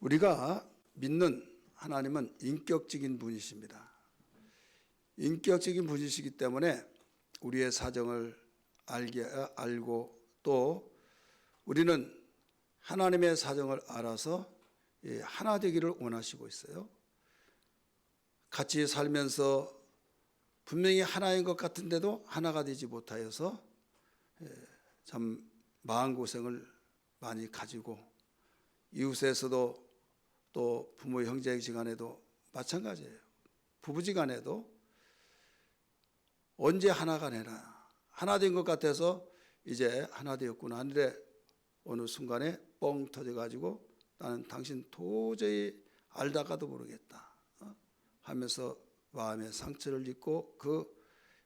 우리가 믿는 하나님은 인격적인 분이십니다. 인격적인 분이시기 때문에 우리의 사정을 알고 또 우리는 하나님의 사정을 알아서 하나 되기를 원하시고 있어요. 같이 살면서 분명히 하나인 것 같은데도 하나가 되지 못하여서 참 마음고생을 많이 가지고, 이웃에서도 또 부모 형제지간에도 마찬가지예요. 부부지간에도 언제 하나가 되나, 하나 된 것 같아서 이제 하나 되었구나 하는데 어느 순간에 뻥 터져가지고 나는 당신 도저히 알다가도 모르겠다 하면서 마음의 상처를 입고 그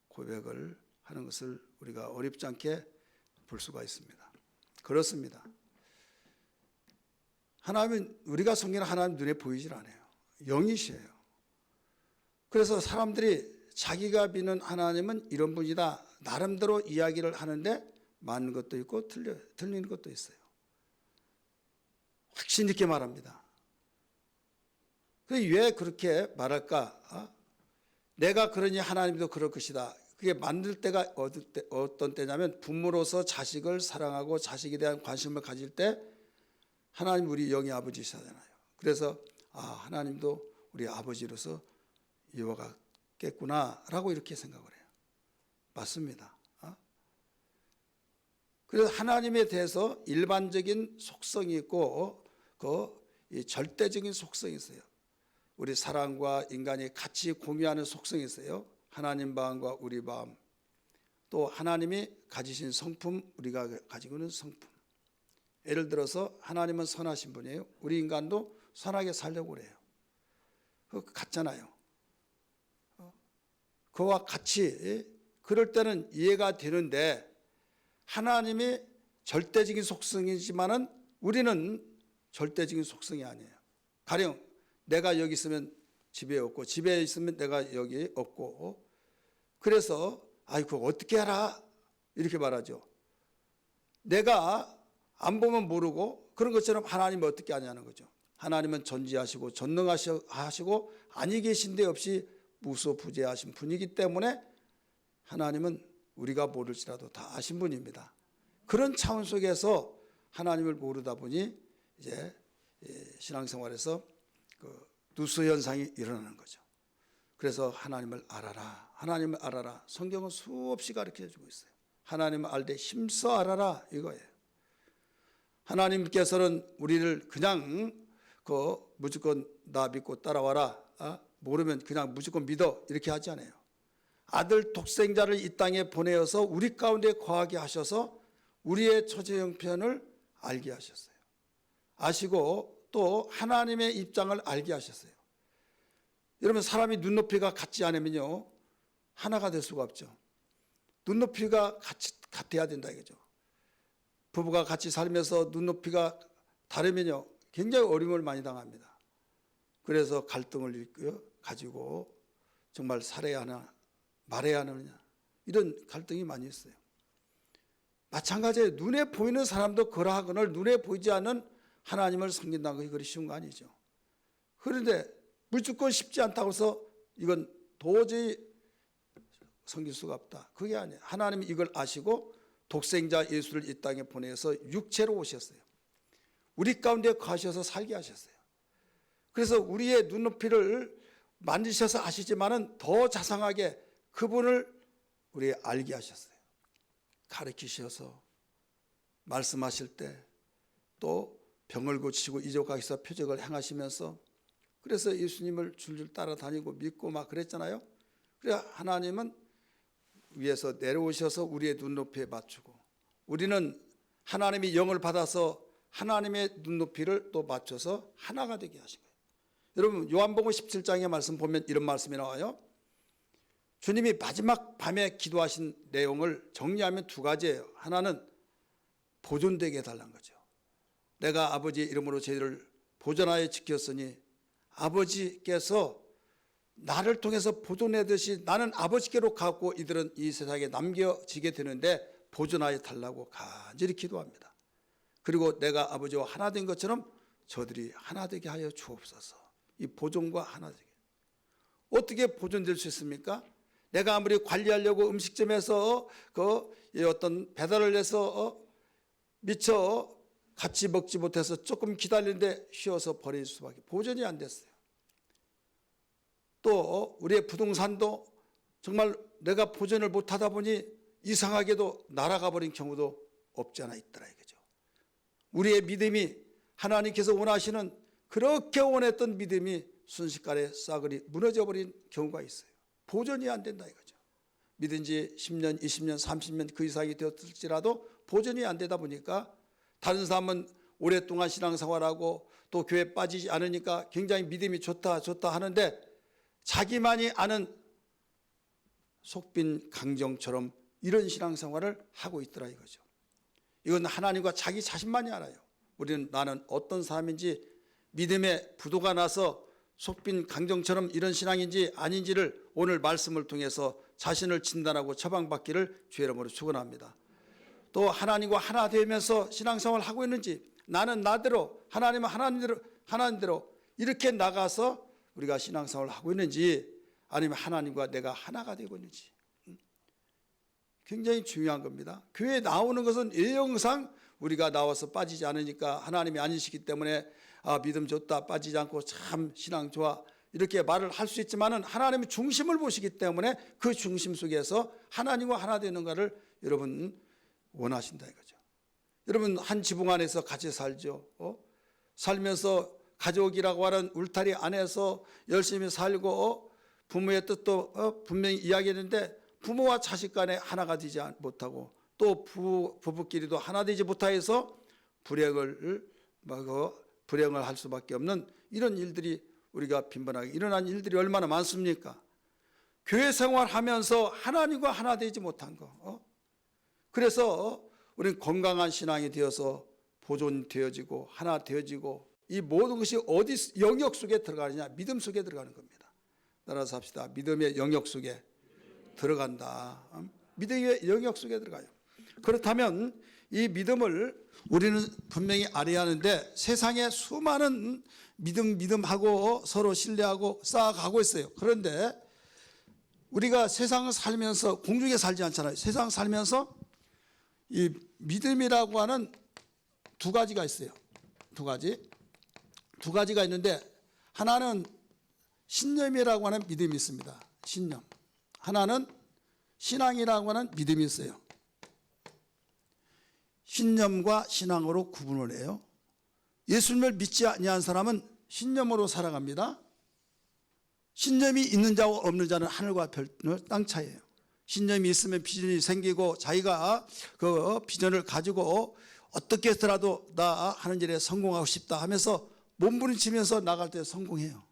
고백을 하는 것을 우리가 어렵지 않게 볼 수가 있습니다. 그렇습니다. 하나님은, 우리가 섬기는 하나님 눈에 보이질 않아요. 영이시에요. 그래서 사람들이 자기가 믿는 하나님은 이런 분이다 나름대로 이야기를 하는데 맞는 것도 있고 틀리는 것도 있어요. 확신 있게 말합니다. 왜 그렇게 말할까? 내가 그러니 하나님도 그럴 것이다. 그게 만들 때가 어떤 때냐면 부모로서 자식을 사랑하고 자식에 대한 관심을 가질 때 하나님 우리 영의 아버지시잖아요. 그래서 하나님도 우리 아버지로서 이와 같겠구나라고 이렇게 생각을 해요. 맞습니다. 그래서 하나님에 대해서 일반적인 속성이 있고 이 절대적인 속성이 있어요. 우리 사람과 인간이 같이 공유하는 속성이 있어요. 하나님 마음과 우리 마음, 또 하나님이 가지신 성품, 우리가 가지고 있는 성품. 예를 들어서 하나님은 선하신 분이에요. 우리 인간도 선하게 살려고 그래요. 그거 같잖아요. 그와 같이 그럴 때는 이해가 되는데, 하나님이 절대적인 속성이지만은 우리는 절대적인 속성이 아니에요. 가령 내가 여기 있으면 집에 없고 집에 있으면 내가 여기 없고, 그래서 그거 어떻게 알아? 이렇게 말하죠. 내가 안 보면 모르고 그런 것처럼 하나님은 어떻게 아냐는 거죠. 하나님은 전지하시고 전능하시고 아니 계신 데 없이 무소부재하신 분이기 때문에 하나님은 우리가 모를지라도 다 아신 분입니다. 그런 차원 속에서 하나님을 모르다 보니 이제 신앙생활에서 누수 현상이 일어나는 거죠. 그래서 하나님을 알아라, 하나님을 알아라. 성경은 수없이 가르쳐주고 있어요. 하나님을 알되 힘써 알아라 이거예요. 하나님께서는 우리를 그냥 무조건 나 믿고 따라와라, 모르면 그냥 무조건 믿어 이렇게 하지 않아요. 아들 독생자를 이 땅에 보내어서 우리 가운데 거하게 하셔서 우리의 처지 형편을 알게 하셨어요. 아시고 또 하나님의 입장을 알게 하셨어요. 여러분, 사람이 눈높이가 같지 않으면요 하나가 될 수가 없죠. 눈높이가 같아야 된다 이거죠. 부부가 같이 살면서 눈높이가 다르면요 굉장히 어려움을 많이 당합니다. 그래서 갈등을 가지고 정말 살아야 하나 말해야 하느냐 이런 갈등이 많이 있어요. 마찬가지예요. 눈에 보이는 사람도 그러하거늘 눈에 보이지 않는 하나님을 섬긴다는 것이 그리 쉬운 거 아니죠. 그런데 무조건 쉽지 않다고 해서 이건 도저히 섬길 수가 없다. 그게 아니에요. 하나님이 이걸 아시고 독생자 예수를 이 땅에 보내서 육체로 오셨어요. 우리 가운데 거하셔서 살게 하셨어요. 그래서 우리의 눈높이를 만지셔서 아시지만은 더 자상하게 그분을 우리 알게 하셨어요. 가르치셔서 말씀하실 때 또 병을 고치시고 이적하셔서 표적을 행하시면서, 그래서 예수님을 줄줄 따라다니고 믿고 막 그랬잖아요. 그래 하나님은 위에서 내려오셔서 우리의 눈높이에 맞추고, 우리는 하나님이 영을 받아서 하나님의 눈높이를 또 맞춰서 하나가 되게 하신 거예요. 여러분, 요한복음 17장의 말씀 보면 이런 말씀이 나와요. 주님이 마지막 밤에 기도하신 내용을 정리하면 두 가지예요. 하나는 보존되게 해달라는 거죠. 내가 아버지의 이름으로 저희를 보존하여 지켰으니 아버지께서 나를 통해서 보존하듯이 나는 아버지께로 가고 이들은 이 세상에 남겨지게 되는데 보존하여 달라고 간절히 기도합니다. 그리고 내가 아버지와 하나 된 것처럼 저들이 하나 되게 하여 주옵소서. 이 보존과 하나 되게. 어떻게 보존될 수 있습니까? 내가 아무리 관리하려고 음식점에서 어떤 배달을 해서 미처 같이 먹지 못해서 조금 기다리는데 쉬어서 버릴 수밖에 보존이 안 됐어요. 또 우리의 부동산도 정말 내가 보존을 못하다 보니 이상하게도 날아가 버린 경우도 없지 않아 있더라 이거죠. 우리의 믿음이 하나님께서 원하시는 그렇게 원했던 믿음이 순식간에 싸그리 무너져 버린 경우가 있어요. 보존이 안 된다 이거죠. 믿은 지 10년, 20년, 30년 그 이상이 되었을지라도 보존이 안 되다 보니까 다른 사람은 오랫동안 신앙생활하고 또 교회에 빠지지 않으니까 굉장히 믿음이 좋다 하는데 자기만이 아는 속빈 강정처럼 이런 신앙생활을 하고 있더라 이거죠. 이건 하나님과 자기 자신만이 알아요. 우리는 나는 어떤 사람인지 믿음의 부도가 나서 속빈 강정처럼 이런 신앙인지 아닌지를 오늘 말씀을 통해서 자신을 진단하고 처방받기를 주의 이름으로 축원합니다. 또 하나님과 하나 되면서 신앙생활을 하고 있는지 나는 나대로 하나님은 하나님대로 이렇게 나가서 우리가 신앙생활을 하고 있는지 아니면 하나님과 내가 하나가 되고 있는지 굉장히 중요한 겁니다. 교회에 나오는 것은 예형상 우리가 나와서 빠지지 않으니까 하나님이 아니시기 때문에 믿음 좋다 빠지지 않고 참 신앙 좋아 이렇게 말을 할 수 있지만은 하나님의 중심을 보시기 때문에 그 중심 속에서 하나님과 하나 되는가를 여러분 원하신다 이거죠. 여러분 한 지붕 안에서 같이 살죠. 살면서 가족이라고 하는 울타리 안에서 열심히 살고 부모의 뜻도 분명히 이야기했는데 부모와 자식 간에 하나가 되지 못하고 또 부부끼리도 하나 되지 못하여서 불행을 할 수밖에 없는 이런 일들이 우리가 빈번하게 일어난 일들이 얼마나 많습니까? 교회 생활하면서 하나님과 하나 되지 못한 거. 그래서 우리는 건강한 신앙이 되어서 보존되어지고 하나 되어지고 이 모든 것이 어디 영역 속에 들어가느냐? 믿음 속에 들어가는 겁니다. 따라서 합시다. 믿음의 영역 속에 들어간다. 믿음의 영역 속에 들어가요. 그렇다면 이 믿음을 우리는 분명히 알아야 하는데 세상에 수많은 믿음하고 서로 신뢰하고 쌓아가고 있어요. 그런데 우리가 세상을 살면서 공중에 살지 않잖아요. 세상 살면서 이 믿음이라고 하는 두 가지가 있어요. 두 가지가 있는데 하나는 신념이라고 하는 믿음이 있습니다. 신념. 하나는 신앙이라고 하는 믿음이 있어요. 신념과 신앙으로 구분을 해요. 예수님을 믿지 아니한 사람은 신념으로 살아갑니다. 신념이 있는 자와 없는 자는 하늘과 땅 차이예요. 신념이 있으면 비전이 생기고 자기가 그 비전을 가지고 어떻게 해서라도 나 하는 일에 성공하고 싶다 하면서 몸부림치면서 나갈 때 성공해요.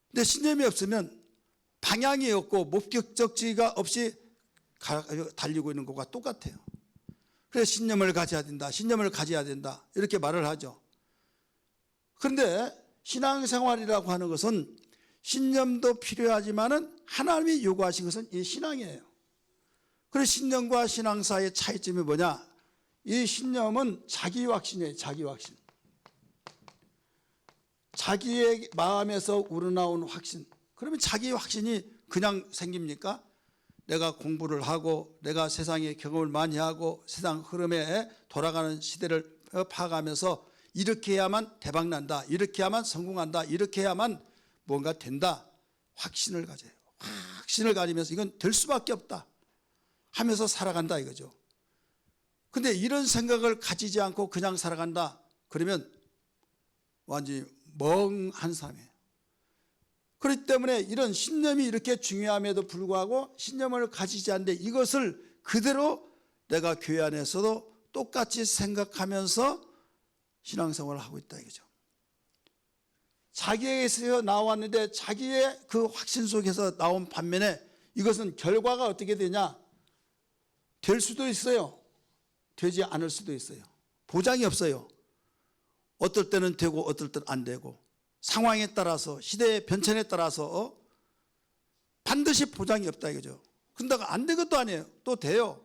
근데 신념이 없으면 방향이 없고 목적지가 없이 달리고 있는 것과 똑같아요. 그래서 신념을 가져야 된다. 신념을 가져야 된다. 이렇게 말을 하죠. 그런데 신앙생활이라고 하는 것은 신념도 필요하지만은 하나님이 요구하신 것은 이 신앙이에요. 그래서 신념과 신앙 사이의 차이점이 뭐냐? 이 신념은 자기 확신이에요. 자기 확신. 자기의 마음에서 우러나온 확신. 그러면 자기 확신이 그냥 생깁니까? 내가 공부를 하고 내가 세상의 경험을 많이 하고 세상 흐름에 돌아가는 시대를 파악하면서 이렇게 해야만 대박난다. 이렇게 해야만 성공한다. 이렇게 해야만 뭔가 된다. 확신을 가져요. 확신을 가지면서 이건 될 수밖에 없다 하면서 살아간다 이거죠. 근데 이런 생각을 가지지 않고 그냥 살아간다. 그러면 완전히 멍한 사람이에요. 그렇기 때문에 이런 신념이 이렇게 중요함에도 불구하고 신념을 가지지 않는데 이것을 그대로 내가 교회 안에서도 똑같이 생각하면서 신앙생활을 하고 있다 이거죠. 자기에게서 나왔는데 자기의 그 확신 속에서 나온 반면에 이것은 결과가 어떻게 되냐? 될 수도 있어요. 되지 않을 수도 있어요. 보장이 없어요. 어떨 때는 되고 어떨 때는 안 되고 상황에 따라서 시대의 변천에 따라서 반드시 보장이 없다 이거죠. 근데 안 된 것도 아니에요. 또 돼요.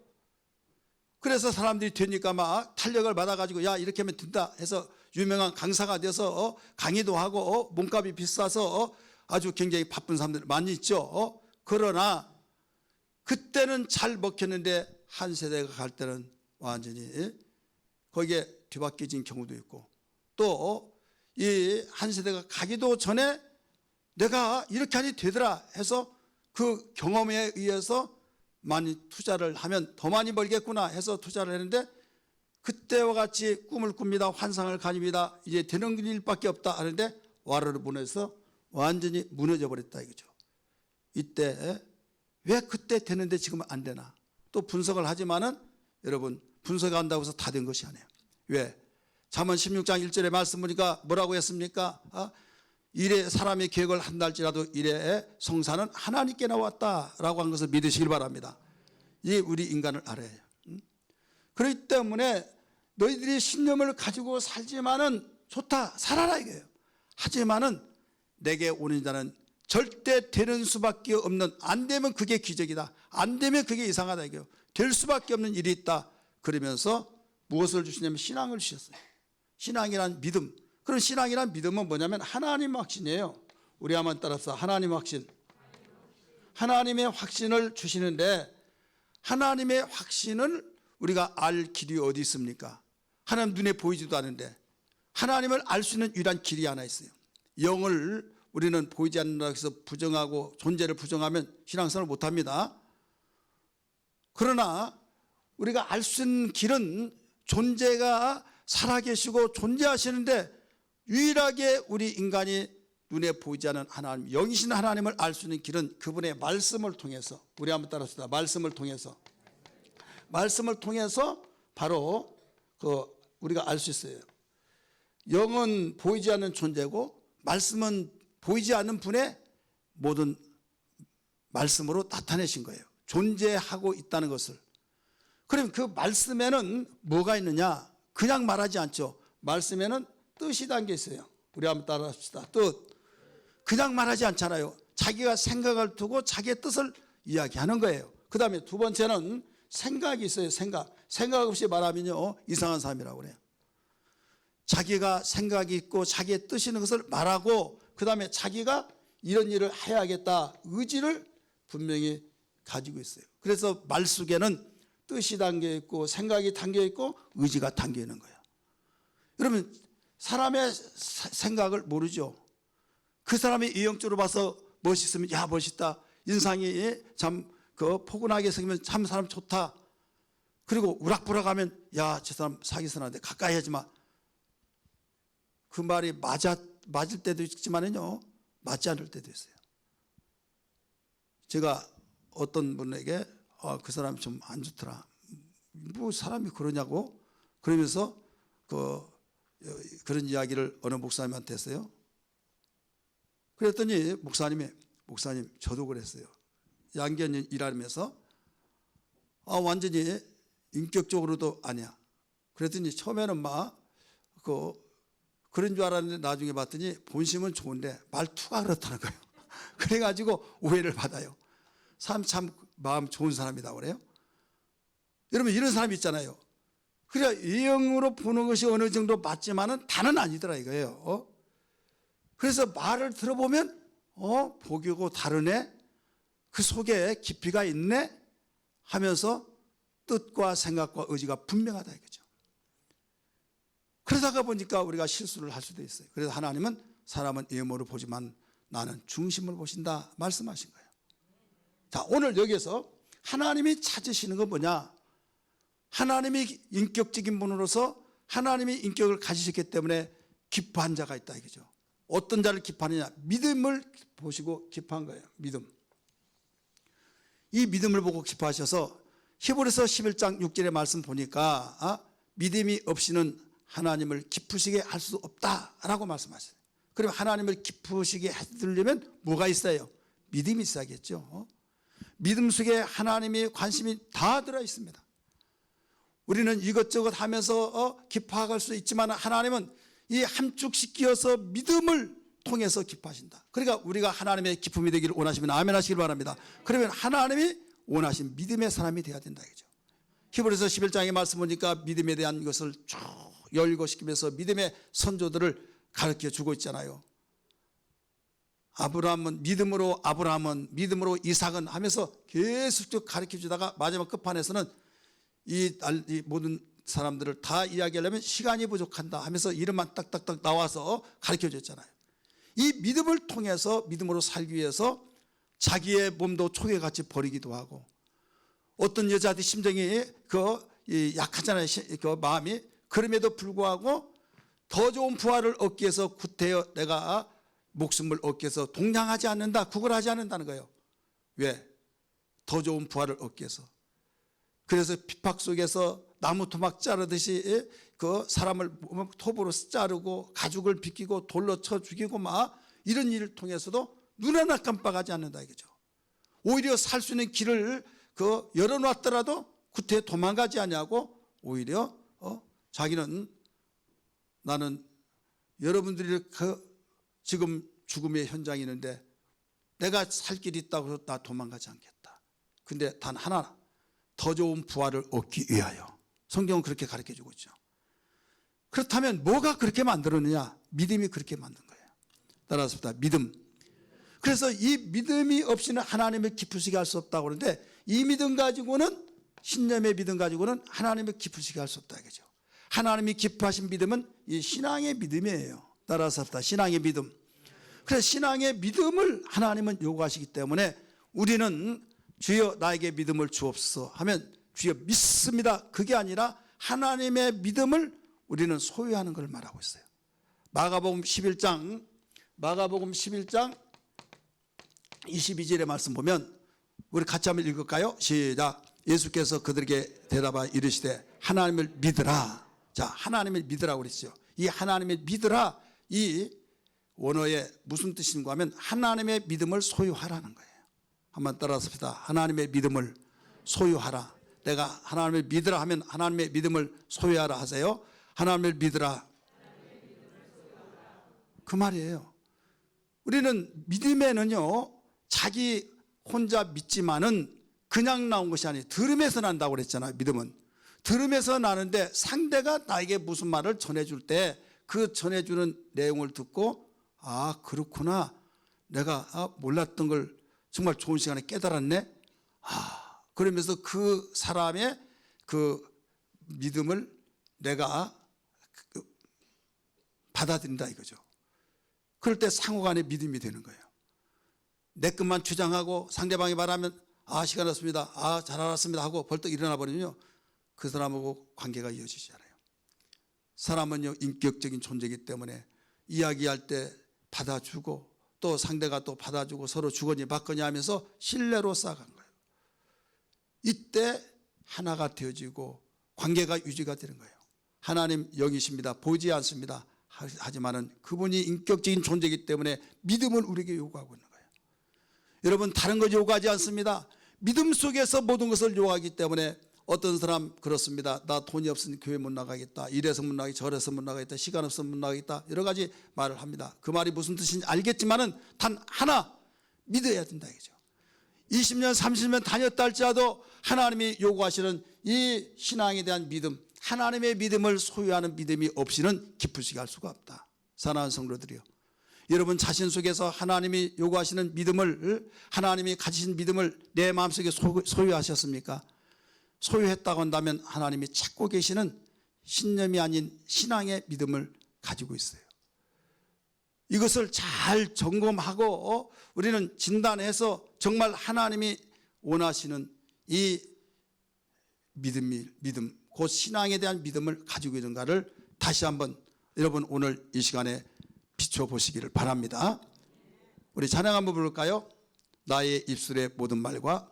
그래서 사람들이 되니까 막 탄력을 받아가지고 야 이렇게 하면 된다 해서 유명한 강사가 돼서 강의도 하고 몸값이 비싸서 아주 굉장히 바쁜 사람들 많이 있죠. 그러나 그때는 잘 먹혔는데 한 세대가 갈 때는 완전히 거기에 뒤바뀌어진 경우도 있고, 또 이 한 세대가 가기도 전에 내가 이렇게 하니 되더라 해서 그 경험에 의해서 많이 투자를 하면 더 많이 벌겠구나 해서 투자를 했는데, 그때와 같이 꿈을 꿉니다, 환상을 가집니다, 이제 되는 일밖에 없다 하는데 와르르 무너져서 완전히 무너져 버렸다 이거죠. 이때 왜 그때 되는데 지금 안 되나, 또 분석을 하지만은 여러분, 분석한다고 해서 다 된 것이 아니에요. 왜? 잠언 16장 1절의 말씀 보니까 뭐라고 했습니까? 이래 사람의 계획을 한달지라도 이래 성사는 하나님께 나왔다라고 한 것을 믿으시길 바랍니다. 이게 우리 인간을 알아야 해요. 그렇기 때문에 너희들이 신념을 가지고 살지만은 좋다, 살아라 이거예요. 하지만은 내게 오는 자는 절대 되는 수밖에 없는, 안 되면 그게 기적이다, 안 되면 그게 이상하다 이거예요. 될 수밖에 없는 일이 있다. 그러면서 무엇을 주시냐면 신앙을 주셨어요. 신앙이란 믿음. 그런 신앙이란 믿음은 뭐냐면 하나님 확신이에요. 우리 한번 따라서 하나님 확신. 하나님의 확신을 주시는데, 하나님의 확신을 우리가 알 길이 어디 있습니까? 하나님 눈에 보이지도 않는데 하나님을 알 수 있는 유일한 길이 하나 있어요. 영을 우리는 보이지 않는다고 해서 부정하고 존재를 부정하면 신앙생활을 못합니다. 그러나 우리가 알 수 있는 길은 존재가 살아계시고 존재하시는데, 유일하게 우리 인간이 눈에 보이지 않는 하나님, 영이신 하나님을 알 수 있는 길은 그분의 말씀을 통해서, 우리 한번 따라합시다. 말씀을 통해서 바로 우리가 알 수 있어요. 영은 보이지 않는 존재고 말씀은 보이지 않는 분의 모든 말씀으로 나타내신 거예요. 존재하고 있다는 것을. 그럼 그 말씀에는 뭐가 있느냐? 그냥 말하지 않죠. 말씀에는 뜻이 담겨 있어요. 우리 한번 따라합시다. 뜻. 그냥 말하지 않잖아요. 자기가 생각을 두고 자기의 뜻을 이야기하는 거예요. 그 다음에 두 번째는 생각이 있어요. 생각 없이 말하면요, 이상한 사람이라고 그래요. 자기가 생각이 있고 자기의 뜻이 있는 것을 말하고, 그 다음에 자기가 이런 일을 해야겠다 의지를 분명히 가지고 있어요. 그래서 말 속에는 뜻이 담겨 있고 생각이 담겨 있고 의지가 담겨 있는 거예요. 여러분, 사람의 생각을 모르죠. 그 사람이 이형적으로 봐서 멋있으면 야 멋있다, 인상이 참 포근하게 생기면 참 사람 좋다, 그리고 우락부락하면 야 저 사람 사기선한데 가까이 하지 마. 그 말이 맞을 때도 있지만은요, 맞지 않을 때도 있어요. 제가 어떤 분에게 그 사람 좀 안 좋더라, 뭐 사람이 그러냐고 그러면서 그런 이야기를 어느 목사님한테 했어요. 그랬더니 목사님 저도 그랬어요. 양견 일하면서 완전히 인격적으로도 아니야. 그랬더니 처음에는 막 그런 줄 알았는데 나중에 봤더니 본심은 좋은데 말투가 그렇다는 거예요. 그래가지고 오해를 받아요. 참 마음 좋은 사람이다 그래요. 여러분, 이런 사람이 있잖아요. 그래야 이형으로 보는 것이 어느 정도 맞지만은 다는 아니더라 이거예요. 그래서 말을 들어보면 보기고 다르네, 그 속에 깊이가 있네 하면서 뜻과 생각과 의지가 분명하다 이거죠. 그러다가 보니까 우리가 실수를 할 수도 있어요. 그래서 하나님은 사람은 외모를 보지만 나는 중심을 보신다 말씀하신 거예요. 자, 오늘 여기에서 하나님이 찾으시는 건 뭐냐? 하나님이 인격적인 분으로서 하나님이 인격을 가지셨기 때문에 기뻐한 자가 있다 이거죠. 어떤 자를 기뻐하느냐? 믿음을 보시고 기뻐한 거예요. 믿음. 이 믿음을 보고 기뻐하셔서 히브리서 11장 6절의 말씀 보니까 믿음이 없이는 하나님을 기쁘시게 할 수 없다라고 말씀하셨어요. 그럼 하나님을 기쁘시게 해드리려면 뭐가 있어요? 믿음이 있어야겠죠. 믿음 속에 하나님의 관심이 다 들어 있습니다. 우리는 이것저것 하면서 기뻐할 수 있지만 하나님은 이 함축씩 끼어서 믿음을 통해서 기뻐하신다. 그러니까 우리가 하나님의 기쁨이 되기를 원하시면 아멘 하시길 바랍니다. 그러면 하나님이 원하신 믿음의 사람이 되어야 된다 이거죠. 히브리서 11장의 말씀 보니까 믿음에 대한 것을 쭉 열거시키면서 믿음의 선조들을 가르쳐 주고 있잖아요. 아브라함은 믿음으로 이삭은 하면서 계속 가르쳐 주다가 마지막 끝판에서는 이 모든 사람들을 다 이야기하려면 시간이 부족한다 하면서 이름만 딱딱딱 나와서 가르쳐 줬잖아요. 이 믿음을 통해서 믿음으로 살기 위해서 자기의 몸도 초계같이 버리기도 하고, 어떤 여자들 심정이 약하잖아요. 그 마음이. 그럼에도 불구하고 더 좋은 부활을 얻기 위해서 구태여 내가 목숨을 얻기 위해서 동냥하지 않는다, 구걸하지 않는다는 거예요. 왜? 더 좋은 부활을 얻기 위해서. 그래서 핍박 속에서 나무 토막 자르듯이 그 사람을 톱으로 자르고 가죽을 비끼고 돌로 쳐 죽이고 막 이런 일을 통해서도 눈 하나 깜빡하지 않는다 이거죠. 오히려 살 수 있는 길을 열어놨더라도 구태에 도망가지 않냐고, 오히려 자기는 나는 여러분들이 지금 죽음의 현장이 있는데 내가 살 길이 있다고 해서 나 도망가지 않겠다. 근데 단 하나, 더 좋은 부활을 얻기 위하여. 성경은 그렇게 가르쳐 주고 있죠. 그렇다면 뭐가 그렇게 만들었느냐? 믿음이 그렇게 만든 거예요. 따라서 믿음. 그래서 이 믿음이 없이는 하나님을 기쁘시게 할 수 없다고 그러는데, 이 믿음 가지고는, 신념의 믿음 가지고는 하나님을 기쁘시게 할 수 없다 이거죠. 하나님이 기뻐하신 믿음은 이 신앙의 믿음이에요. 따라서 신앙의 믿음. 그래서 신앙의 믿음을 하나님은 요구하시기 때문에 우리는 주여 나에게 믿음을 주옵소서 하면 주여 믿습니다, 그게 아니라 하나님의 믿음을 우리는 소유하는 걸 말하고 있어요. 마가복음 11장 22절의 말씀 보면, 우리 같이 한번 읽을까요? 시작. 예수께서 그들에게 대답하여 이르시되 하나님을 믿으라. 자, 하나님을 믿으라고 그랬어요. 이 하나님을 믿으라, 이 원어에 무슨 뜻인가 하면 하나님의 믿음을 소유하라는 거예요. 한번 따라합시다. 하나님의 믿음을 소유하라. 내가 하나님을 믿으라 하면 하나님의 믿음을 소유하라 하세요. 하나님을 믿으라, 그 말이에요. 우리는 믿음에는요, 자기 혼자 믿지만은 그냥 나온 것이 아니에요. 들음에서 난다고 그랬잖아요. 믿음은 들음에서 나는데, 상대가 나에게 무슨 말을 전해줄 때 그 전해주는 내용을 듣고, 아 그렇구나, 내가 몰랐던 걸 정말 좋은 시간에 깨달았네, 그러면서 그 사람의 그 믿음을 내가 받아들인다 이거죠. 그럴 때 상호간의 믿음이 되는 거예요. 내 것만 주장하고 상대방이 말하면 시간 없습니다, 잘 알았습니다 하고 벌떡 일어나 버리면요, 그 사람하고 관계가 이어지지 않아요. 사람은요, 인격적인 존재이기 때문에 이야기할 때 받아주고 또 상대가 또 받아주고 서로 주거니 받거니 하면서 신뢰로 쌓아간 거예요. 이때 하나가 되어지고 관계가 유지가 되는 거예요. 하나님 영이십니다, 보이지 않습니다, 하지만은 그분이 인격적인 존재이기 때문에 믿음을 우리에게 요구하고 있는 거예요. 여러분, 다른 거 요구하지 않습니다. 믿음 속에서 모든 것을 요구하기 때문에, 어떤 사람 그렇습니다. 나 돈이 없으니 교회 못 나가겠다, 이래서 못 나가겠다, 저래서 못 나가겠다, 시간 없으면 못 나가겠다, 여러 가지 말을 합니다. 그 말이 무슨 뜻인지 알겠지만은 단 하나, 믿어야 된다 이거죠. 20년 30년 다녔다 할지라도 하나님이 요구하시는 이 신앙에 대한 믿음, 하나님의 믿음을 소유하는 믿음이 없이는 기쁘시게 할 수가 없다. 사랑하는 성도들이요, 여러분 자신 속에서 하나님이 요구하시는 믿음을, 하나님이 가지신 믿음을 내 마음속에 소유하셨습니까? 소유했다고 한다면 하나님이 찾고 계시는 신념이 아닌 신앙의 믿음을 가지고 있어요. 이것을 잘 점검하고 우리는 진단해서 정말 하나님이 원하시는 이 믿음, 곧 신앙에 대한 믿음을 가지고 있는가를 다시 한번 여러분 오늘 이 시간에 비춰보시기를 바랍니다. 우리 찬양 한번 부를까요? 나의 입술의 모든 말과,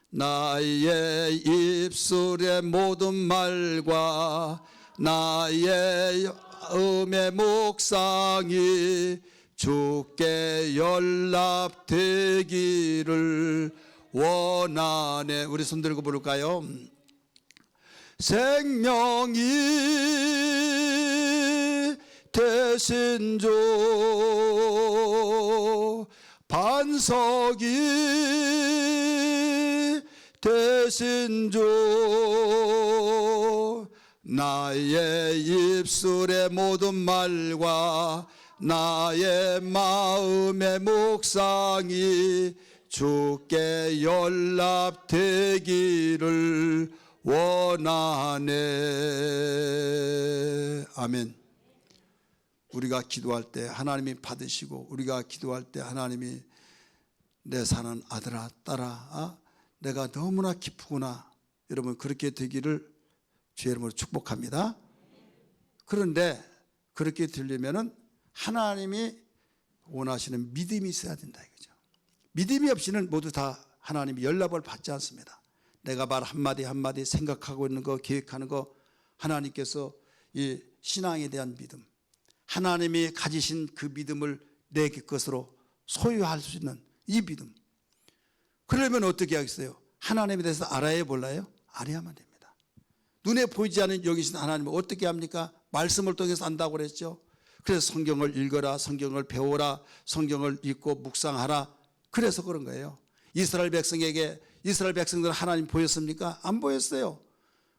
나의 입술의 모든 말과 나의 음의 묵상이 주께 연락되기를 원하네. 우리 손 들고 부를까요? 생명이 되신 주, 반석이 되신 주, 나의 입술의 모든 말과 나의 마음의 묵상이 주께 연락되기를 원하네. 아멘. 우리가 기도할 때 하나님이 받으시고, 우리가 기도할 때 하나님이 내 사는 아들아 딸아 내가 너무나 기쁘구나, 여러분 그렇게 되기를 주의 이름으로 축복합니다. 그런데 그렇게 되려면은 하나님이 원하시는 믿음이 있어야 된다 이거죠. 믿음이 없이는 모두 다 하나님이 연락을 받지 않습니다. 내가 말 한마디 한마디 생각하고 있는 거, 계획하는 거, 하나님께서 이 신앙에 대한 믿음, 하나님이 가지신 그 믿음을 내 것으로 소유할 수 있는 이 믿음, 그러려면 어떻게 하겠어요? 하나님에 대해서 알아야 몰라요? 알아야만 됩니다. 눈에 보이지 않는 여기신 하나님을 어떻게 합니까? 말씀을 통해서 안다고 그랬죠. 그래서 성경을 읽어라, 성경을 배워라, 성경을 읽고 묵상하라. 그래서 그런 거예요. 이스라엘 백성들은 하나님 보였습니까? 안 보였어요.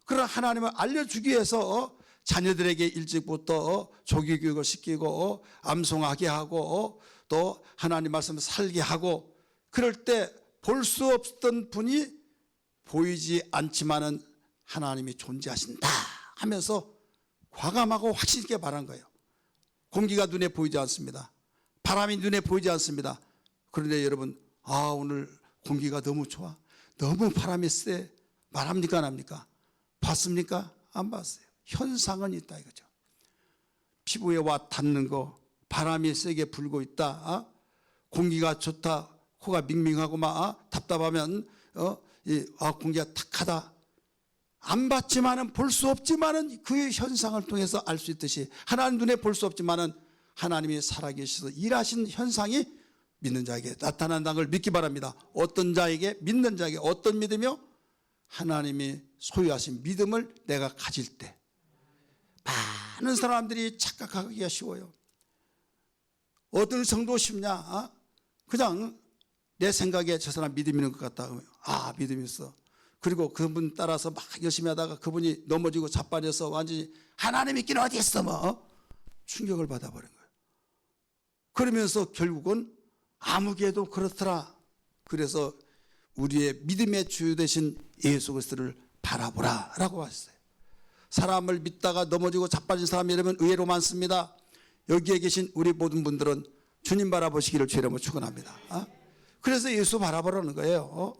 그러나 하나님을 알려주기 위해서 자녀들에게 일찍부터 조기 교육을 시키고 암송하게 하고 또 하나님 말씀을 살게 하고, 그럴 때 볼 수 없던 분이 보이지 않지만은 하나님이 존재하신다 하면서 과감하고 확신 있게 말한 거예요. 공기가 눈에 보이지 않습니다. 바람이 눈에 보이지 않습니다. 그런데 여러분, 오늘 공기가 너무 좋아, 너무 바람이 세, 말합니까 안 합니까? 봤습니까? 안 봤어요. 현상은 있다 이거죠. 피부에 와 닿는 거, 바람이 세게 불고 있다, 공기가 좋다, 코가 밍밍하고 막 답답하면 공기가 탁하다. 안 봤지만은, 볼 수 없지만은 그 현상을 통해서 알 수 있듯이 하나님 눈에 볼 수 없지만은 하나님이 살아계셔서 일하신 현상이 믿는 자에게 나타난다는 걸 믿기 바랍니다. 어떤 자에게? 믿는 자에게. 어떤 믿음이요? 하나님이 소유하신 믿음을 내가 가질 때. 많은 사람들이 착각하기가 쉬워요. 어떤 정도 쉽냐? 그냥 내 생각에 저 사람 믿음 있는 것 같다. 믿음이 있어. 그리고 그분 따라서 막 열심히 하다가 그분이 넘어지고 자빠져서 완전히 하나님 믿기는 어디 있어 충격을 받아버린 거예요. 그러면서 결국은 아무개도 그렇더라. 그래서 우리의 믿음의 주요 되신 예수 그리스도를 바라보라 라고 하셨어요. 사람을 믿다가 넘어지고 자빠진 사람이 여러분 의외로 많습니다. 여기에 계신 우리 모든 분들은 주님 바라보시기를 주님으로 축원합니다. 그래서 예수 바라보라는 거예요.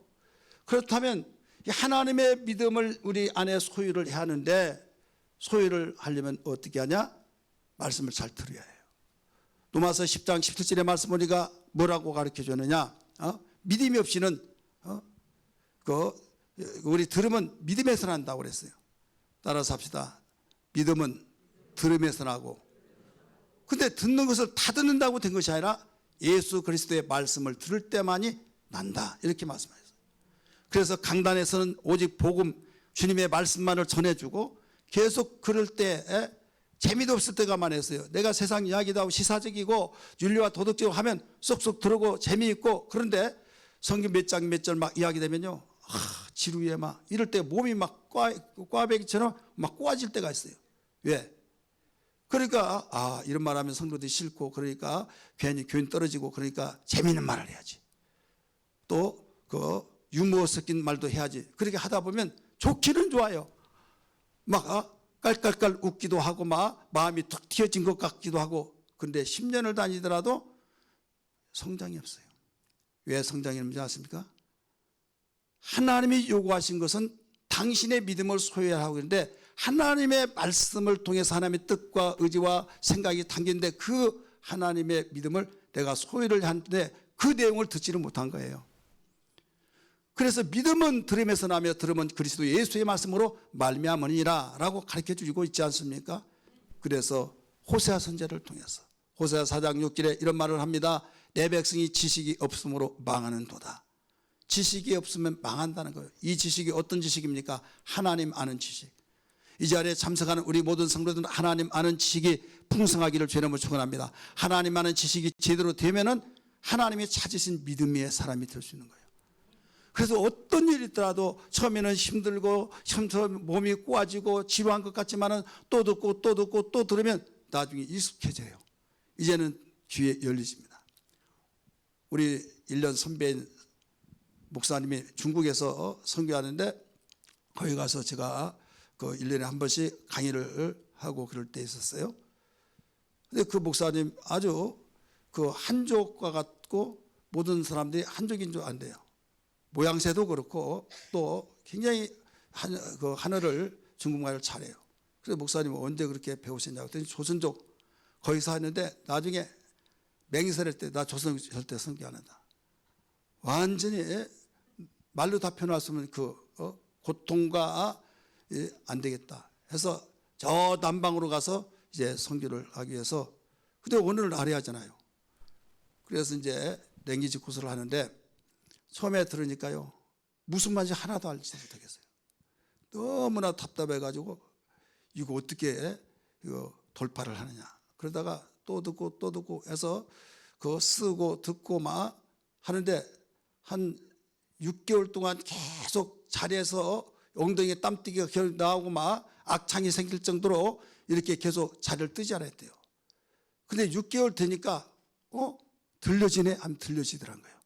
그렇다면 하나님의 믿음을 우리 안에 소유를 해야 하는데, 소유를 하려면 어떻게 하냐? 말씀을 잘 들어야 해요. 로마서 10장 17절의 말씀 보니까 뭐라고 가르쳐 줬느냐? 믿음이 없이는 우리 들으면 믿음에서 난다고 그랬어요. 따라서 합시다. 믿음은 들음에서 나고. 근데 듣는 것을 다 듣는다고 된 것이 아니라 예수 그리스도의 말씀을 들을 때만이 난다, 이렇게 말씀하셨어요. 그래서 강단에서는 오직 복음, 주님의 말씀만을 전해주고 계속 그럴 때 재미도 없을 때가 많았어요. 내가 세상 이야기도 하고 시사적이고 윤리와 도덕적으로 하면 쏙쏙 들어오고 재미있고, 그런데 성경 몇 장 몇 절 막 이야기되면요, 지루해 막 이럴 때 몸이 막 꽈배기처럼 막 꼬아질 때가 있어요. 왜? 그러니까 이런 말하면 성도들이 싫고, 그러니까 괜히 교인 떨어지고, 그러니까 재미있는 말을 해야지. 또 유머 섞인 말도 해야지. 그렇게 하다 보면 좋기는 좋아요. 막 깔깔깔 웃기도 하고 막 마음이 툭 튀어진 것 같기도 하고. 그런데 10년을 다니더라도 성장이 없어요. 왜 성장이 없는지 아십니까? 하나님이 요구하신 것은 당신의 믿음을 소유해야 하고 있는데, 하나님의 말씀을 통해서 하나님의 뜻과 의지와 생각이 담긴데 그 하나님의 믿음을 내가 소유를 하는데 그 내용을 듣지를 못한 거예요. 그래서 믿음은 들음에서 나며 들음은 그리스도 예수의 말씀으로 말미암으니라 라고 가르쳐 주고 있지 않습니까? 그래서 호세아 선지자를 통해서 호세아 4장 6절에 이런 말을 합니다. 내 백성이 지식이 없으므로 망하는 도다. 지식이 없으면 망한다는 거예요. 이 지식이 어떤 지식입니까? 하나님 아는 지식. 이 자리에 참석하는 우리 모든 성도들은 하나님 아는 지식이 풍성하기를 주님으로 축원합니다. 하나님 아는 지식이 제대로 되면은 하나님이 찾으신 믿음의 사람이 될 수 있는 거예요. 그래서 어떤 일이 있더라도 처음에는 힘들고 몸이 꼬아지고 지루한 것 같지만은 또 듣고 또 듣고 또 들으면 나중에 익숙해져요. 이제는 귀에 열리집니다. 우리 1년 선배인 목사님이 중국에서 선교하는데 거기 가서 제가 그 1년에 한 번씩 강의를 하고 그럴 때 있었어요. 근데 그 목사님 아주 그 한족과 같고 모든 사람들이 한족인 줄 안 돼요. 모양새도 그렇고 또 굉장히 그 하늘을 중국말을 잘해요. 그래서 목사님은 언제 그렇게 배우셨냐고 했더니 조선족 거기서 하는데 나중에 맹세할 때 나 조선 절대 선교 안 한다. 완전히 말로 다 표현할 수 없는 그 고통과 안 되겠다 해서 저 남방으로 가서 이제 선교를 하기 위해서 근데 오늘을 알아야 하잖아요. 그래서 이제 랭귀지 코스를 하는데 처음에 들으니까요 무슨 말인지 하나도 알지 못하겠어요. 너무나 답답해가지고 이거 어떻게 이거 돌파를 하느냐. 그러다가 또 듣고 해서 그거 쓰고 듣고 막 하는데 한 6개월 동안 계속 자리에서 엉덩이에 땀띠기가 나오고 막 악창이 생길 정도로 이렇게 계속 자리를 뜨지 않았대요. 근데 6개월 되니까 들려지네? 안 들려지더란 거예요.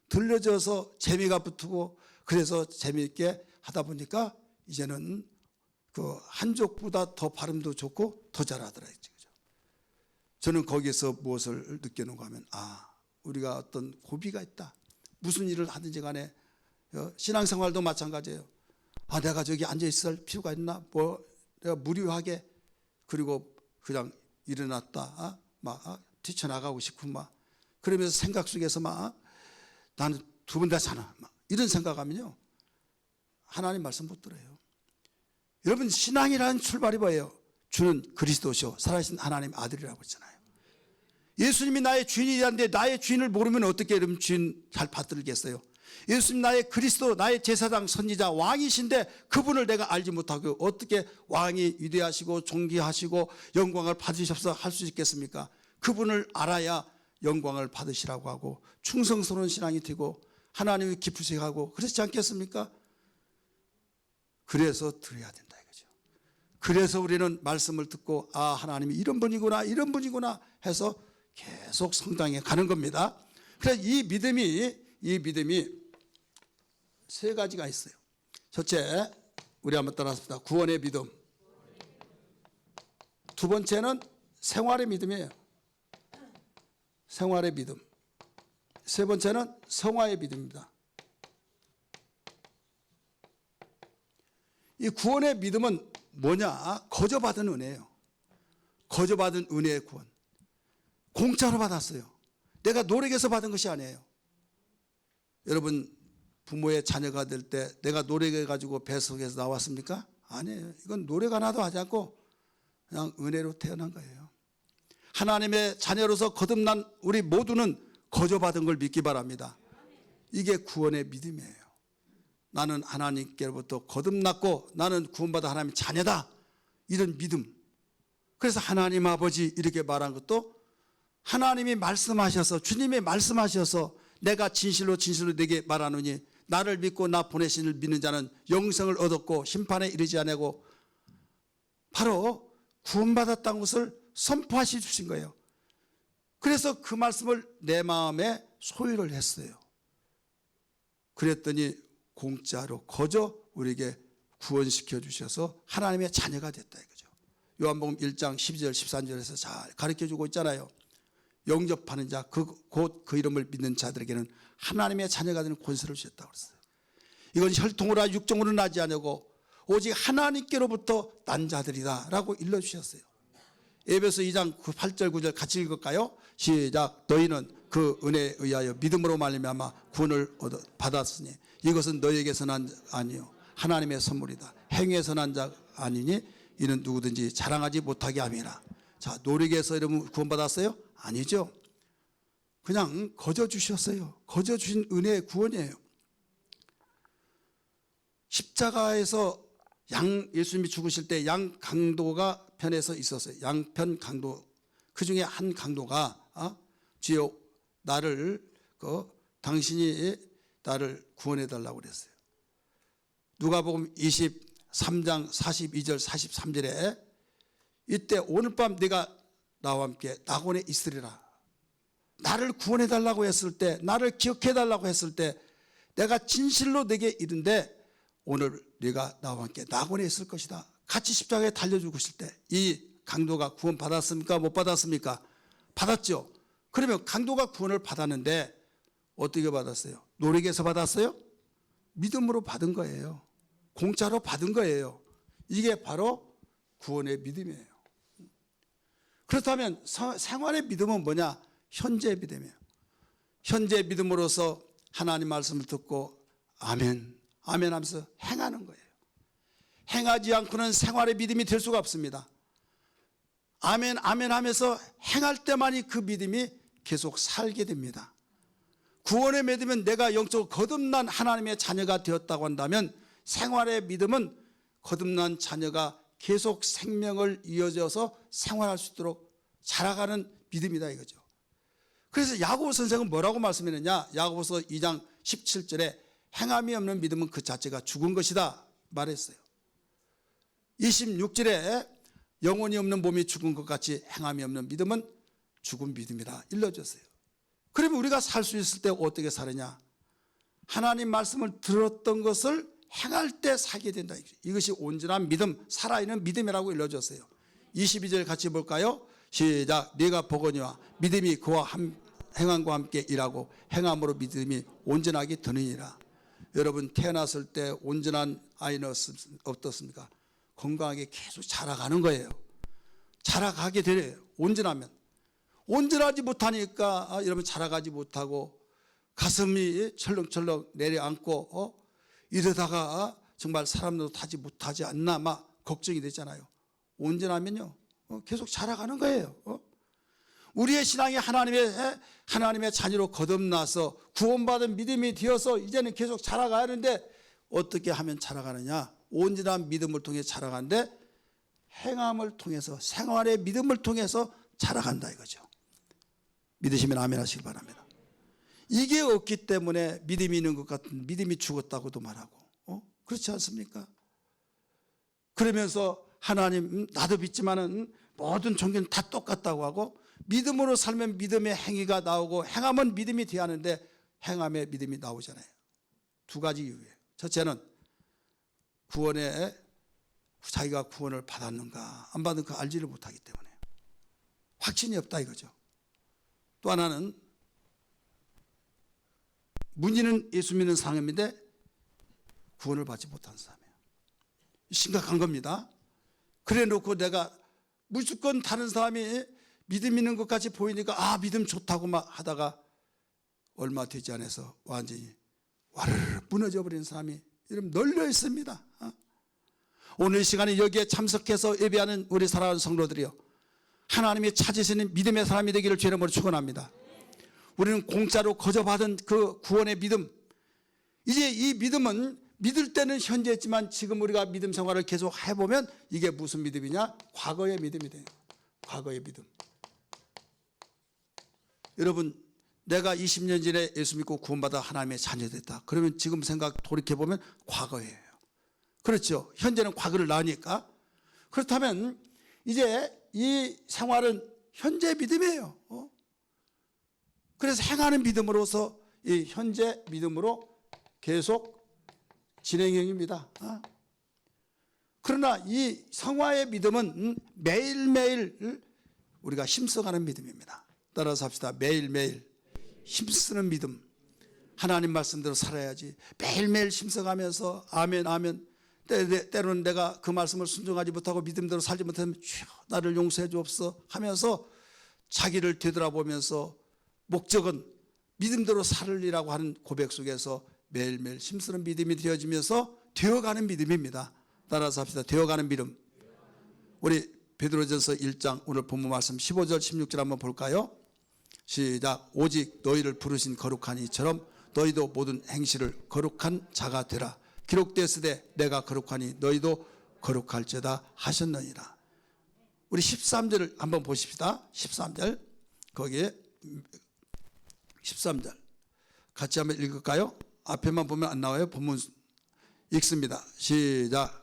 들려져서 재미가 붙고 그래서 재미있게 하다 보니까 이제는 그 한족보다 더 발음도 좋고 더 잘하더라고요. 저는 거기서 무엇을 느끼는가 하면 우리가 어떤 고비가 있다. 무슨 일을 하든지 간에 신앙생활도 마찬가지예요. 내가 저기 앉아 있을 필요가 있나? 내가 무료하게 그리고 그냥 일어났다. 막 뛰쳐나가고 싶고 막 그러면서 생각 속에서 막 나는 두 번 다 사나 막 이런 생각하면요 하나님 말씀 못 들어요. 여러분 신앙이라는 출발이 뭐예요? 주는 그리스도시요 살아계신 하나님 아들이라고 했잖아요. 예수님이 나의 주인이라는데 나의 주인을 모르면 어떻게 여러분 주인 잘 받들겠어요? 예수님 나의 그리스도 나의 제사장 선지자 왕이신데 그분을 내가 알지 못하고 어떻게 왕이 위대하시고 존귀하시고 영광을 받으셔서 할 수 있겠습니까? 그분을 알아야 영광을 받으시라고 하고 충성스러운 신앙이 되고 하나님이 기쁘시게 하고 그렇지 않겠습니까? 그래서 드려야 된다 이거죠. 그래서 우리는 말씀을 듣고 하나님이 이런 분이구나 이런 분이구나 해서 계속 성당에 가는 겁니다. 그래서 이 믿음이 세 가지가 있어요. 첫째, 우리 한번 따라합시다. 구원의 믿음. 두 번째는 생활의 믿음이에요. 생활의 믿음. 세 번째는 성화의 믿음입니다. 이 구원의 믿음은 뭐냐? 거저받은 은혜예요. 거저받은 은혜의 구원. 공짜로 받았어요. 내가 노력해서 받은 것이 아니에요. 여러분 부모의 자녀가 될 때 내가 노력해가지고 뱃속에서 나왔습니까? 아니에요. 이건 노력 하나도 하지 않고 그냥 은혜로 태어난 거예요. 하나님의 자녀로서 거듭난 우리 모두는 거저받은 걸 믿기 바랍니다. 이게 구원의 믿음이에요. 나는 하나님께로부터 거듭났고 나는 구원받아 하나님의 자녀다. 이런 믿음. 그래서 하나님 아버지 이렇게 말한 것도 하나님이 말씀하셔서 주님이 말씀하셔서 내가 진실로 내게 말하노니 나를 믿고 나 보내신 이를 믿는 자는 영생을 얻었고 심판에 이르지 아니하고 바로 구원받았다는 것을 선포하시 주신 거예요. 그래서 그 말씀을 내 마음에 소유를 했어요. 그랬더니 공짜로 거저 우리에게 구원시켜 주셔서 하나님의 자녀가 됐다 이거죠. 요한복음 1장 12절 13절에서 잘 가르쳐주고 있잖아요. 영접하는 자 곧 그 이름을 믿는 자들에게는 하나님의 자녀가 되는 권세를 주셨다고 그랬어요. 이건 혈통으로 육정으로 나지 않고 오직 하나님께로부터 난 자들이다 라고 일러주셨어요. 에베소 2장 8절 9절 같이 읽을까요? 시작. 너희는 그 은혜에 의하여 믿음으로 말미암아 구원을 받았으니 이것은 너희에게서 난 아니요 하나님의 선물이다. 행위에서 난 자 아니니 이는 누구든지 자랑하지 못하게 함이라. 자, 노력해서 여러분 구원받았어요? 아니죠. 그냥 거저 주셨어요. 거저 주신 은혜의 구원이에요. 십자가에서 예수님이 죽으실 때 양 강도가 편에서 있었어요. 양편 강도. 그 중에 한 강도가 주여 나를 당신이 나를 구원해 달라고 그랬어요. 누가복음 23장 42절 43절에 이때 오늘 밤 네가 나와 함께 낙원에 있으리라. 나를 구원해 달라고 했을 때, 나를 기억해 달라고 했을 때 내가 진실로 네게 이른데 오늘 네가 나와 함께 낙원에 있을 것이다. 같이 십자가에 달려 죽으실 때 이 강도가 구원 받았습니까? 못 받았습니까? 받았죠. 그러면 강도가 구원을 받았는데 어떻게 받았어요? 노력해서 받았어요? 믿음으로 받은 거예요. 공짜로 받은 거예요. 이게 바로 구원의 믿음이에요. 그렇다면 생활의 믿음은 뭐냐? 현재 믿음이에요. 현재 믿음으로서 하나님 말씀을 듣고 아멘, 아멘 하면서 행하는 거예요. 행하지 않고는 생활의 믿음이 될 수가 없습니다. 아멘, 아멘 하면서 행할 때만이 그 믿음이 계속 살게 됩니다. 구원의 믿음은 내가 영적으로 거듭난 하나님의 자녀가 되었다고 한다면 생활의 믿음은 거듭난 자녀가 계속 생명을 이어져서 생활할 수 있도록 자라가는 믿음이다 이거죠. 그래서 야고보 선생은 뭐라고 말씀했느냐? 야고보서 2장 17절에 행함이 없는 믿음은 그 자체가 죽은 것이다 말했어요. 26절에 영혼이 없는 몸이 죽은 것 같이 행함이 없는 믿음은 죽은 믿음이라 일러줬어요. 그러면 우리가 살 수 있을 때 어떻게 사느냐? 하나님 말씀을 들었던 것을 행할 때 살게 된다. 이것이 온전한 믿음, 살아있는 믿음이라고 일러줬어요. 22절 같이 볼까요? 시작. 네가 보거니와 믿음이 그와 행함과 함께 일하고 행함으로 믿음이 온전하게 되느니라. 여러분 태어났을 때 온전한 아이는 어떻습니까? 건강하게 계속 자라가는 거예요. 자라가게 되래요. 온전하면. 온전하지 못하니까 여러분 자라가지 못하고 가슴이 철렁철렁 내려앉고 이러다가 정말 사람들도 타지 못하지 않나 막 걱정이 되잖아요. 온전하면요 계속 자라가는 거예요. 우리의 신앙이 하나님의 자녀로 거듭나서 구원받은 믿음이 되어서 이제는 계속 자라가야 하는데 어떻게 하면 자라가느냐? 온전한 믿음을 통해 자라가는데 행함을 통해서 생활의 믿음을 통해서 자라간다 이거죠. 믿으시면 아멘 하시기 바랍니다. 이게 없기 때문에 믿음이 있는 것 같은 믿음이 죽었다고도 말하고 그렇지 않습니까? 그러면서 하나님 나도 믿지만은 모든 종교는 다 똑같다고 하고 믿음으로 살면 믿음의 행위가 나오고 행함은 믿음이 돼야 하는데 행함의 믿음이 나오잖아요. 두 가지 이유예요. 첫째는 구원에 자기가 구원을 받았는가 안 받는가 알지를 못하기 때문에 확신이 없다 이거죠. 또 하나는 문제는 예수 믿는 사람인데 구원을 받지 못한 사람이에요. 심각한 겁니다. 그래 놓고 내가 무조건 다른 사람이 믿음 있는 것 같이 보이니까 믿음 좋다고 막 하다가 얼마 되지 않아서 완전히 와르르 무너져 버린 사람이 여러분 널려 있습니다. 오늘 시간에 여기에 참석해서 예배하는 우리 사랑하는 성도들이요, 하나님이 찾으시는 믿음의 사람이 되기를 주의 이름으로 축원합니다. 우리는 공짜로 거저받은 그 구원의 믿음, 이제 이 믿음은 믿을 때는 현재였지만 지금 우리가 믿음 생활을 계속 해보면 이게 무슨 믿음이냐? 과거의 믿음이 돼요. 과거의 믿음. 여러분 내가 20년 전에 예수 믿고 구원받아 하나님의 자녀 됐다. 그러면 지금 생각 돌이켜보면 과거예요. 그렇죠. 현재는 과거를 나으니까. 그렇다면 이제 이 생활은 현재 믿음이에요. 그래서 행하는 믿음으로서 이 현재 믿음으로 계속 진행형입니다. 그러나 이 성화의 믿음은 매일매일 우리가 힘써가는 믿음입니다. 따라서 합시다. 매일매일 힘쓰는 믿음. 하나님 말씀대로 살아야지. 매일매일 힘써가면서 아멘 아멘. 때로는 내가 그 말씀을 순종하지 못하고 믿음대로 살지 못하면 주여 나를 용서해 주옵소서 하면서 자기를 되돌아보면서 목적은 믿음대로 살으리라고 하는 고백 속에서 매일매일 힘쓰는 믿음이 되어지면서 되어가는 믿음입니다. 따라서 합시다. 되어가는 믿음. 우리 베드로전서 1장 오늘 본문 말씀 15절 16절 한번 볼까요? 시작. 오직 너희를 부르신 거룩한 이처럼 너희도 모든 행실을 거룩한 자가 되라. 기록되었으되 내가 거룩하니 너희도 거룩할지어다 하셨느니라. 우리 13절을 한번 보십시다. 13절 거기에 13절 같이 한번 읽을까요? 앞에만 보면 안 나와요. 본문 읽습니다. 시작.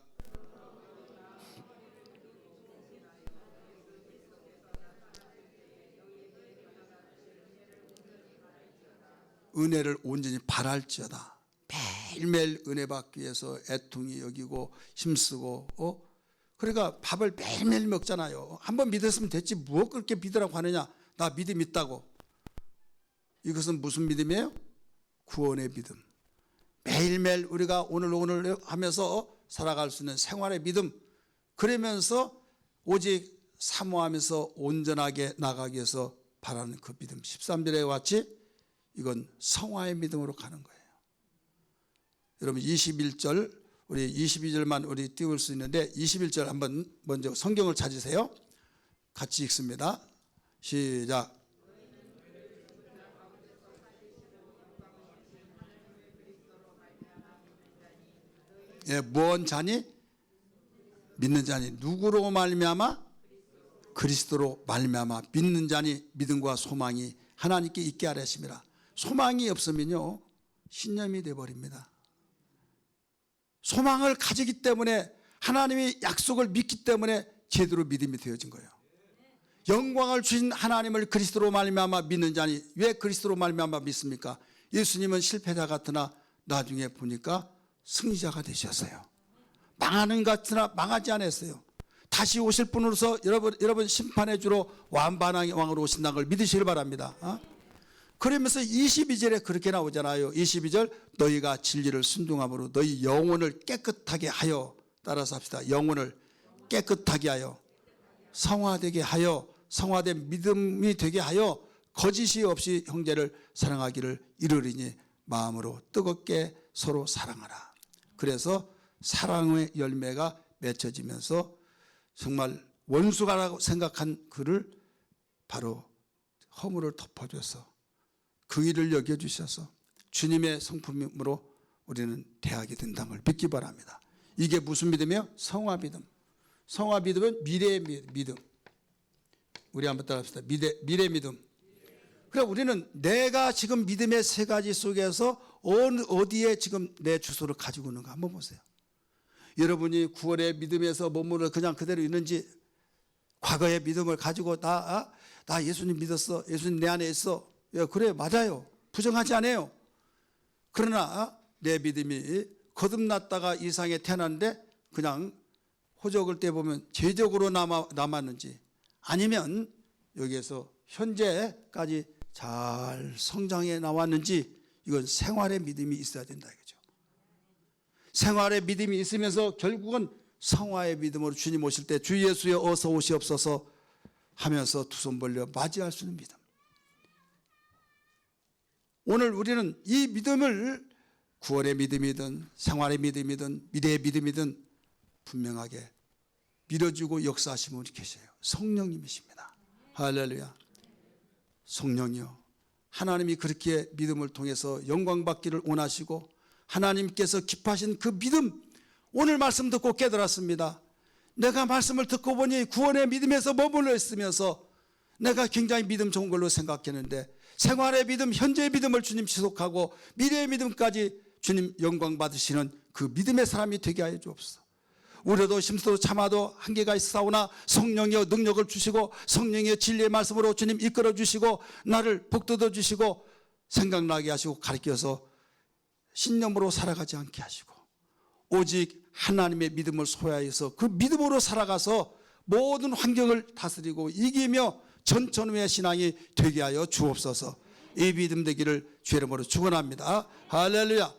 은혜를 온전히 바랄지어다. 매일매일 은혜 받기 위해서 애통이 여기고 힘쓰고 그러니까 밥을 매일매일 먹잖아요. 한번 믿었으면 됐지 뭐 그렇게 믿으라고 하느냐. 나 믿음 있다고. 이것은 무슨 믿음이에요? 구원의 믿음. 매일매일 우리가 오늘 하면서 살아갈 수 있는 생활의 믿음. 그러면서 오직 사모하면서 온전하게 나가기 위해서 바라는 그 믿음. 13절에 같이 이건 성화의 믿음으로 가는 거예요. 여러분 21절 우리 22절만 우리 띄울 수 있는데 21절 한번 먼저 성경을 찾으세요. 같이 읽습니다. 시작. 예, 무언 자니? 믿는 자니. 누구로 말미암아? 그리스도로 말미암아 믿는 자니 믿음과 소망이 하나님께 있게 하려 하심이라. 소망이 없으면요 신념이 되어버립니다. 소망을 가지기 때문에 하나님의 약속을 믿기 때문에 제대로 믿음이 되어진 거예요. 영광을 주신 하나님을 그리스도로 말미암아 믿는 자니. 왜 그리스도로 말미암아 믿습니까? 예수님은 실패자 같으나 나중에 보니까 승리자가 되셨어요. 망하는 것 같으나 망하지 않았어요. 다시 오실 분으로서 여러분 심판의 주로 완반왕의 왕으로 오신다는 걸 믿으시길 바랍니다. 그러면서 22절에 그렇게 나오잖아요. 22절 너희가 진리를 순종함으로 너희 영혼을 깨끗하게 하여. 따라서 합시다. 영혼을 깨끗하게 하여 성화되게 하여 성화된 믿음이 되게 하여 거짓이 없이 형제를 사랑하기를 이르리니 마음으로 뜨겁게 서로 사랑하라. 그래서 사랑의 열매가 맺혀지면서 정말 원수가라고 생각한 그를 바로 허물을 덮어줘서 그 일을 여겨주셔서 주님의 성품으로 우리는 대하게 된다는 걸 믿기 바랍니다. 이게 무슨 믿음이에요? 성화 믿음. 성화 믿음은 미래의 믿음. 우리 한번 따라합시다. 미래 믿음. 그래 우리는 내가 지금 믿음의 세 가지 속에서 어디에 지금 내 주소를 가지고 있는가 한번 보세요. 여러분이 구원의 믿음에서 머무르 그냥 그대로 있는지 과거의 믿음을 가지고 나 예수님 믿었어. 예수님 내 안에 있어. 예, 그래 맞아요. 부정하지 않아요. 그러나 내 믿음이 거듭났다가 이 세상에 태어났는데 그냥 호적을 떼보면 죄적으로 남았는지 아니면 여기에서 현재까지 잘 성장해 나왔는지 이건 생활의 믿음이 있어야 된다 이거죠. 생활의 믿음이 있으면서 결국은 성화의 믿음으로 주님 오실 때 주 예수여 어서 오시옵소서 하면서 두 손 벌려 맞이할 수 있는 믿음. 오늘 우리는 이 믿음을 구원의 믿음이든 생활의 믿음이든 미래의 믿음이든 분명하게 밀어주고 역사하시는 분이 계세요. 성령님이십니다. 할렐루야. 성령이요 하나님이 그렇게 믿음을 통해서 영광받기를 원하시고 하나님께서 기뻐하신 그 믿음 오늘 말씀 듣고 깨달았습니다. 내가 말씀을 듣고 보니 구원의 믿음에서 머물러 있으면서 내가 굉장히 믿음 좋은 걸로 생각했는데 생활의 믿음, 현재의 믿음을 주님 지속하고 미래의 믿음까지 주님 영광 받으시는 그 믿음의 사람이 되게 하여 주옵소서. 우려도 심수도 참아도 한계가 있사오나 성령의 능력을 주시고 성령의 진리의 말씀으로 주님 이끌어 주시고 나를 복돋워 주시고 생각나게 하시고 가르쳐서 신념으로 살아가지 않게 하시고 오직 하나님의 믿음을 소유해서 그 믿음으로 살아가서 모든 환경을 다스리고 이기며 전천후의 신앙이 되게 하여 주옵소서. 이 믿음 되기를 주의 이름으로 축원합니다. 할렐루야.